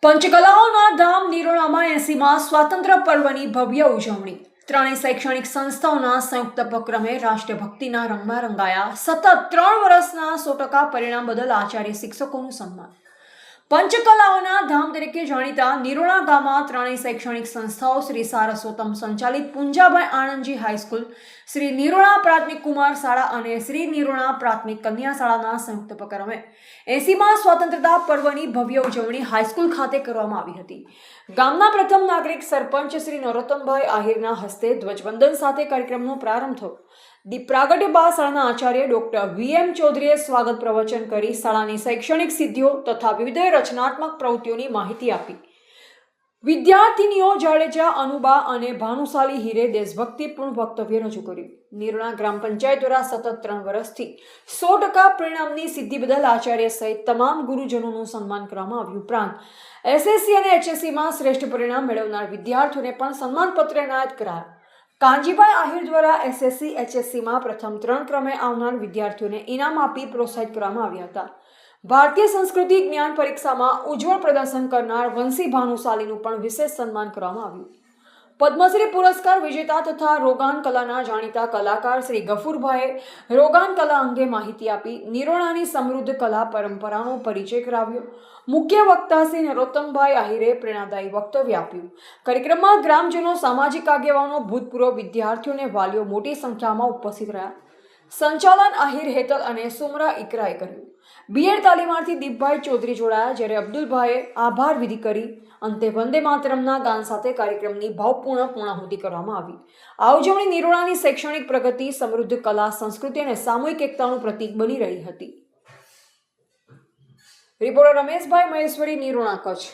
પંચકલાઓના ધામ નિરોણામાં 80મા સ્વાતંત્ર્ય પર્વની ભવ્ય ઉજવણી. ત્રણેય શૈક્ષણિક સંસ્થાઓના સંયુક્ત ઉપક્રમે રાષ્ટ્રભક્તિના રંગમાં રંગાયા. સતત 3 વર્ષના 100% પરિણામ બદલ આચાર્ય શિક્ષકોનું સન્માન. પંચકલાઓના ધામ તરીકે જાણીતા નિરોણા ગામમાં ત્રણેય શૈક્ષણિક સંસ્થાઓ શ્રી સારસ્વતમ સંચાલિત પુંજાભાઈ આણંદજી હાઈસ્કૂલ, શ્રી નિરોણા પ્રાથમિક કુમાર શાળા અને શ્રી નિરોણા પ્રાથમિક કન્યા શાળાના સંયુક્ત ઉપક્રમે 80મા સ્વાતંત્રતા પર્વની ભવ્ય ઉજવણી હાઈસ્કૂલ ખાતે કરવામાં આવી હતી. ગામના પ્રથમ નાગરિક સરપંચ શ્રી નરોત્તમભાઈ આહિરના હસ્તે ધ્વજવંદન સાથે કાર્યક્રમનો પ્રારંભ થયો. દીપ પ્રાગટ્ય બાદ શાળાના આચાર્ય ડોક્ટર વી.એમ. ચૌધરીએ સ્વાગત પ્રવચન કરી શાળાની શૈક્ષણિક સિદ્ધિઓ તથા વિવિધ રચનાત્મક પ્રવૃત્તિઓની માહિતી આપી. વિદ્યાર્થીનીઓ જાડેજા અનુબા અને ભાનુશાલી હીરે દેશભક્તિપૂર્ણ વક્તવ્ય રજૂ કર્યું. નિરોણા ગ્રામ પંચાયત દ્વારા સતત 3 વર્ષથી 100% પરિણામની સિદ્ધિ બદલ આચાર્ય સહિત તમામ ગુરુજનોનું સન્માન કરવામાં આવ્યું. ઉપરાંત એસએસસી અને એચએસસીમાં શ્રેષ્ઠ પરિણામ મેળવનાર વિદ્યાર્થીઓને પણ સન્માનપત્ર એનાયત કરાયા. કાનજીભાઈ આહિર દ્વારા એસએસસી એચએસસીમાં પ્રથમ 3 ક્રમે આવનાર વિદ્યાર્થીઓને ઇનામ આપી પ્રોત્સાહિત કરવામાં આવ્યા હતા. ભારતીય સંસ્કૃતિ જ્ઞાન પરીક્ષામાં ઉજ્જવળ પ્રદર્શન કરનાર વંશી ભાનુશાલીનું પણ વિશેષ સન્માન કરવામાં આવ્યું. પદ્મશ્રી પુરસ્કાર વિજેતા તથા રોગાન કલાના જાણીતા કલાકાર શ્રી ગફુરભાઈએ રોગાન કલા અંગે માહિતી આપી નિરોણાની સમૃદ્ધ કલા પરંપરાનો પરિચય કરાવ્યો. મુખ્ય વક્તા શ્રી નરોત્તમભાઈ આહિરે પ્રેરણાદાયી વક્તવ્ય આપ્યું. કાર્યક્રમમાં ગ્રામજનો, સામાજિક આગેવાનો, ભૂતપૂર્વ વિદ્યાર્થીઓ અને વાલીઓ મોટી સંખ્યામાં ઉપસ્થિત રહ્યા. સંચાલન આહિર હેતલ અને સુમરા ઇકરાએ કર્યું. બીએડ તાલીમાર્થી દીપભાઈ ચૌધરી જોડાયા, જ્યારે અબ્દુલભાઈએ આભાર વિધિ કરી. અંતે વંદે માતરમના ગાન સાથે કાર્યક્રમની ભાવપૂર્ણ પૂર્ણાહુતિ કરવામાં આવી. આ ઉજવણી નિરોણાની શૈક્ષણિક પ્રગતિ, સમૃદ્ધ કલા, સંસ્કૃતિ અને સામૂહિક એકતાનું પ્રતીક બની રહી હતી. રિપોર્ટર રમેશભાઈ મહેશ્વરી, નિરોણા, કચ્છ.